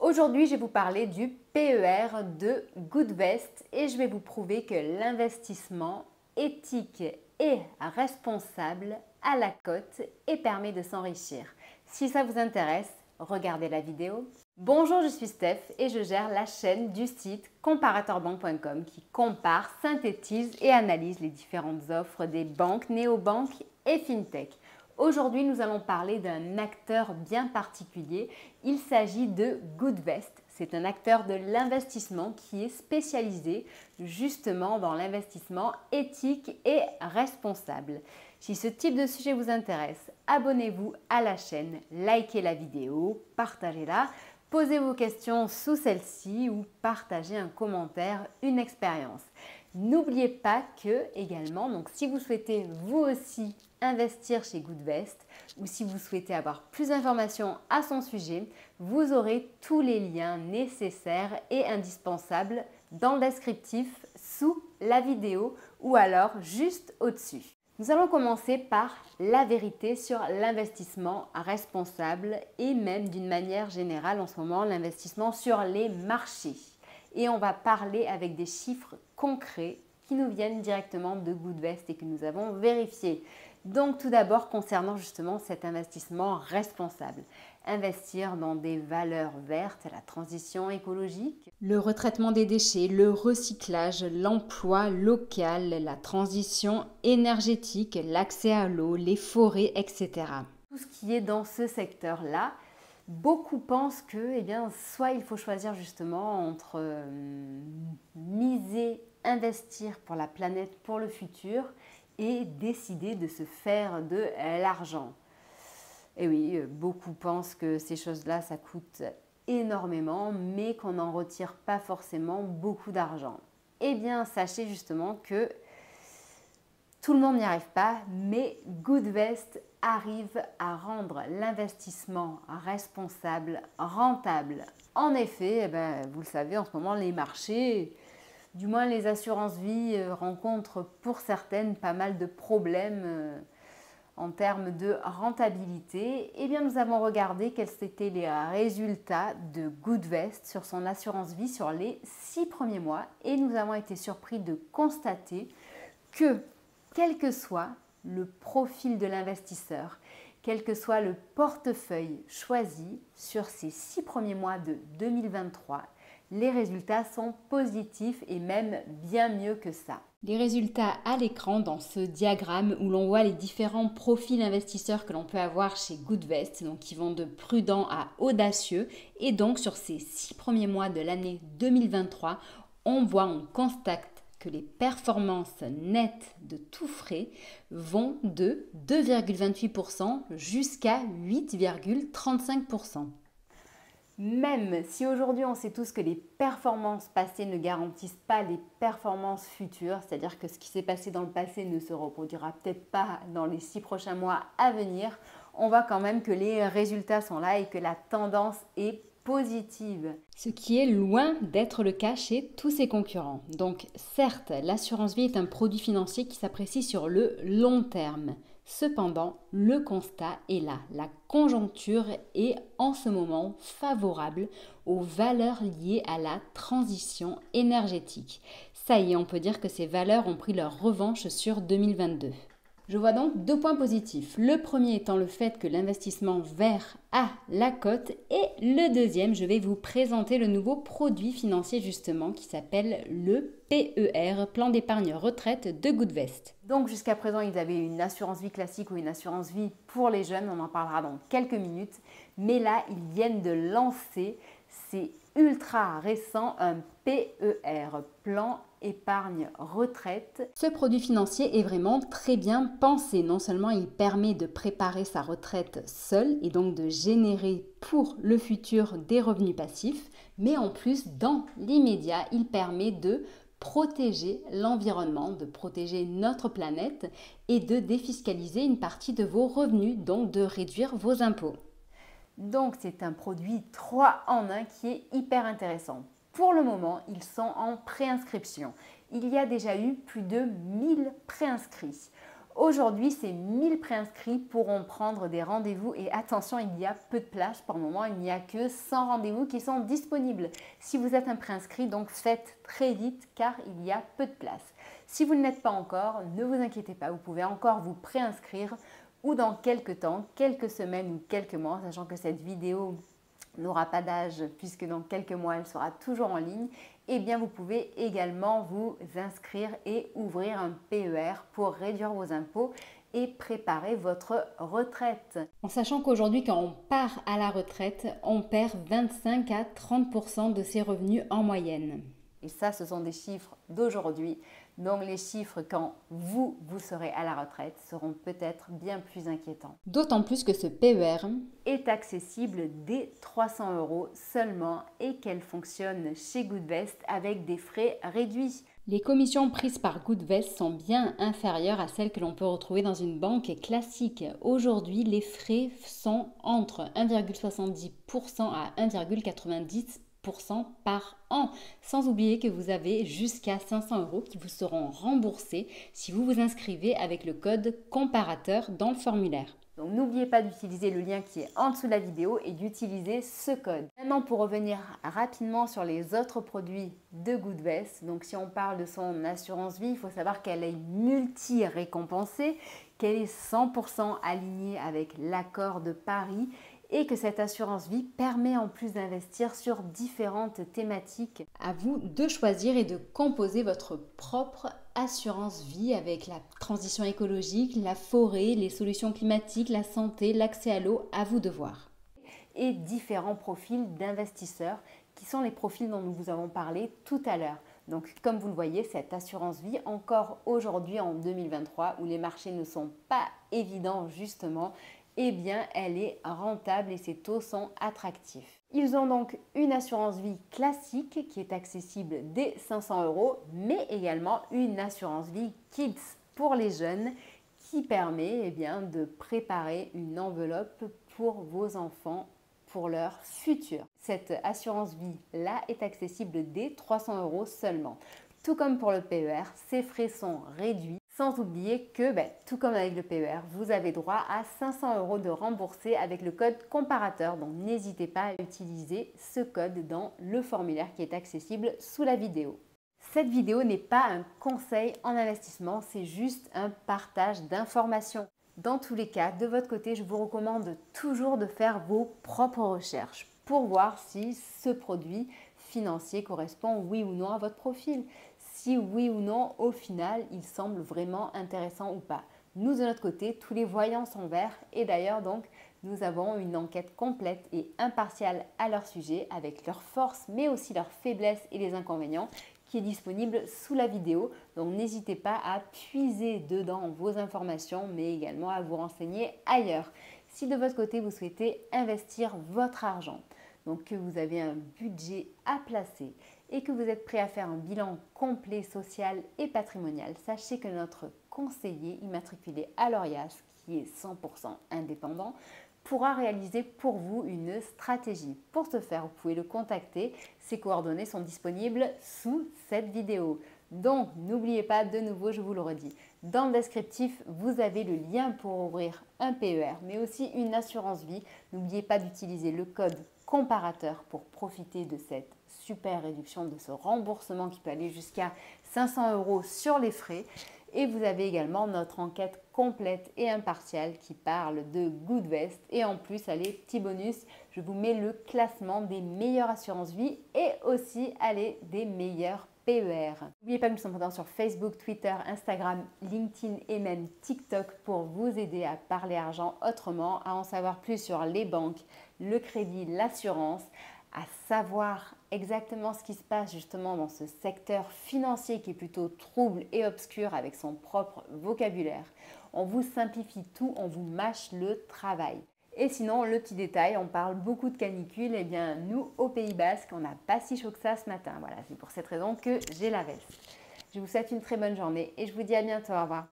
Aujourd'hui, je vais vous parler du PER de Goodvest et je vais vous prouver que l'investissement éthique et responsable a la cote et permet de s'enrichir. Si ça vous intéresse, regardez la vidéo. Bonjour, je suis Steph et je gère la chaîne du site comparatorbank.com qui compare, synthétise et analyse les différentes offres des banques, néobanques et fintech. Aujourd'hui, nous allons parler d'un acteur bien particulier. Il s'agit de Goodvest. C'est un acteur de l'investissement qui est spécialisé justement dans l'investissement éthique et responsable. Si ce type de sujet vous intéresse, abonnez-vous à la chaîne, likez la vidéo, partagez-la, posez vos questions sous celle-ci ou partagez un commentaire, une expérience. N'oubliez pas que également, donc si vous souhaitez vous aussi investir chez Goodvest ou si vous souhaitez avoir plus d'informations à son sujet, vous aurez tous les liens nécessaires et indispensables dans le descriptif sous la vidéo ou alors juste au-dessus. Nous allons commencer par la vérité sur l'investissement responsable et même d'une manière générale en ce moment l'investissement sur les marchés. Et on va parler avec des chiffres concrets qui nous viennent directement de Goodvest et que nous avons vérifiés. Donc tout d'abord concernant justement cet investissement responsable. Investir dans des valeurs vertes, la transition écologique, le retraitement des déchets, le recyclage, l'emploi local, la transition énergétique, l'accès à l'eau, les forêts, etc. Tout ce qui est dans ce secteur-là, beaucoup pensent que soit il faut choisir justement entre miser, investir pour la planète, pour le futur, et décider de se faire de l'argent. Et oui, beaucoup pensent que ces choses-là, ça coûte énormément, mais qu'on n'en retire pas forcément beaucoup d'argent. Eh bien, sachez justement que tout le monde n'y arrive pas, mais Goodvest arrive à rendre l'investissement responsable, rentable. En effet, vous le savez, en ce moment, les marchés, du moins les assurances-vie rencontrent pour certaines pas mal de problèmes en termes de rentabilité. Eh bien, nous avons regardé quels étaient les résultats de Goodvest sur son assurance-vie sur les 6 premiers mois et nous avons été surpris de constater que, quel que soit le profil de l'investisseur, quel que soit le portefeuille choisi sur ces 6 premiers mois de 2023, les résultats sont positifs et même bien mieux que ça. Les résultats à l'écran dans ce diagramme où l'on voit les différents profils investisseurs que l'on peut avoir chez Goodvest, donc qui vont de prudent à audacieux. Et donc sur ces 6 premiers mois de l'année 2023, on constate que les performances nettes de tout frais vont de 2,28% jusqu'à 8,35%. Même si aujourd'hui on sait tous que les performances passées ne garantissent pas les performances futures, c'est-à-dire que ce qui s'est passé dans le passé ne se reproduira peut-être pas dans les 6 prochains mois à venir, on voit quand même que les résultats sont là et que la tendance est positive. Ce qui est loin d'être le cas chez tous ses concurrents. Donc certes, l'assurance vie est un produit financier qui s'apprécie sur le long terme. Cependant, le constat est là. La conjoncture est en ce moment favorable aux valeurs liées à la transition énergétique. Ça y est, on peut dire que ces valeurs ont pris leur revanche sur 2022. Je vois donc 2 points positifs. Le premier étant le fait que l'investissement vert a la cote et le deuxième, je vais vous présenter le nouveau produit financier justement qui s'appelle le PER, Plan d'épargne retraite de Goodvest. Donc jusqu'à présent, ils avaient une assurance vie classique ou une assurance vie pour les jeunes, on en parlera dans quelques minutes, mais là, ils viennent de lancer, c'est ultra récent, un PER, Plan épargne retraite. Ce produit financier est vraiment très bien pensé. Non seulement il permet de préparer sa retraite seul et donc de générer pour le futur des revenus passifs, mais en plus dans l'immédiat, il permet de protéger l'environnement, de protéger notre planète et de défiscaliser une partie de vos revenus, donc de réduire vos impôts. Donc c'est un produit 3 en 1 qui est hyper intéressant. Pour le moment, ils sont en préinscription. Il y a déjà eu plus de 1000 préinscrits. Aujourd'hui, ces 1000 préinscrits pourront prendre des rendez-vous et attention, il y a peu de place pour le moment, il n'y a que 100 rendez-vous qui sont disponibles. Si vous êtes un préinscrit, donc faites très vite car il y a peu de place. Si vous ne l'êtes pas encore, ne vous inquiétez pas, vous pouvez encore vous préinscrire ou dans quelques temps, quelques semaines ou quelques mois, sachant que cette vidéo n'aura pas d'âge puisque dans quelques mois elle sera toujours en ligne, eh bien vous pouvez également vous inscrire et ouvrir un PER pour réduire vos impôts et préparer votre retraite. En sachant qu'aujourd'hui quand on part à la retraite, on perd 25 à 30% de ses revenus en moyenne. Et ça, ce sont des chiffres d'aujourd'hui. Donc les chiffres quand vous serez à la retraite seront peut-être bien plus inquiétants. D'autant plus que ce PER est accessible dès 300 € seulement et qu'elle fonctionne chez Goodvest avec des frais réduits. Les commissions prises par Goodvest sont bien inférieures à celles que l'on peut retrouver dans une banque classique. Aujourd'hui, les frais sont entre 1,70% à 1,90% par an. Sans oublier que vous avez jusqu'à 500 € qui vous seront remboursés si vous vous inscrivez avec le code comparateur dans le formulaire. Donc n'oubliez pas d'utiliser le lien qui est en dessous de la vidéo et d'utiliser ce code. Maintenant, pour revenir rapidement sur les autres produits de Goodvest, donc si on parle de son assurance vie, il faut savoir qu'elle est multi-récompensée, qu'elle est 100% alignée avec l'accord de Paris et que cette assurance vie permet en plus d'investir sur différentes thématiques. À vous de choisir et de composer votre propre assurance vie avec la transition écologique, la forêt, les solutions climatiques, la santé, l'accès à l'eau, à vous de voir. Et différents profils d'investisseurs qui sont les profils dont nous vous avons parlé tout à l'heure. Donc comme vous le voyez, cette assurance vie, encore aujourd'hui en 2023 où les marchés ne sont pas évidents justement, eh bien elle est rentable et ses taux sont attractifs. Ils ont donc une assurance vie classique qui est accessible dès 500 €, mais également une assurance vie Kids pour les jeunes qui permet eh bien, de préparer une enveloppe pour vos enfants pour leur futur. Cette assurance vie-là est accessible dès 300 € seulement. Tout comme pour le PER, ses frais sont réduits. Sans oublier que, tout comme avec le PER, vous avez droit à 500 € de remboursé avec le code comparateur. Donc n'hésitez pas à utiliser ce code dans le formulaire qui est accessible sous la vidéo. Cette vidéo n'est pas un conseil en investissement, c'est juste un partage d'informations. Dans tous les cas, de votre côté, je vous recommande toujours de faire vos propres recherches pour voir si ce produit financier correspond oui ou non à votre profil. Si oui ou non, au final, il semble vraiment intéressant ou pas. Nous, de notre côté, tous les voyants sont verts et d'ailleurs, donc, nous avons une enquête complète et impartiale à leur sujet avec leurs forces, mais aussi leurs faiblesses et les inconvénients qui est disponible sous la vidéo. Donc, n'hésitez pas à puiser dedans vos informations, mais également à vous renseigner ailleurs. Si de votre côté, vous souhaitez investir votre argent, donc que vous avez un budget à placer et que vous êtes prêt à faire un bilan complet social et patrimonial, sachez que notre conseiller immatriculé à l'ORIAS, qui est 100% indépendant, pourra réaliser pour vous une stratégie. Pour ce faire, vous pouvez le contacter. Ses coordonnées sont disponibles sous cette vidéo. Donc, n'oubliez pas, de nouveau, je vous le redis, dans le descriptif, vous avez le lien pour ouvrir un PER, mais aussi une assurance vie. N'oubliez pas d'utiliser le code comparateur pour profiter de cette super réduction, de ce remboursement qui peut aller jusqu'à 500 € sur les frais. Et vous avez également notre enquête complète et impartiale qui parle de Goodvest. Et en plus, allez, petit bonus, je vous mets le classement des meilleures assurances vie et aussi, allez, des meilleurs PER. N'oubliez pas que nous sommes présents sur Facebook, Twitter, Instagram, LinkedIn et même TikTok pour vous aider à parler argent autrement, à en savoir plus sur les banques, le crédit, l'assurance, à savoir exactement ce qui se passe justement dans ce secteur financier qui est plutôt trouble et obscur avec son propre vocabulaire. On vous simplifie tout, on vous mâche le travail. Et sinon, le petit détail, on parle beaucoup de canicule. Eh bien, nous, au Pays Basque, on n'a pas si chaud que ça ce matin. Voilà, c'est pour cette raison que j'ai la veste. Je vous souhaite une très bonne journée et je vous dis à bientôt. Au revoir.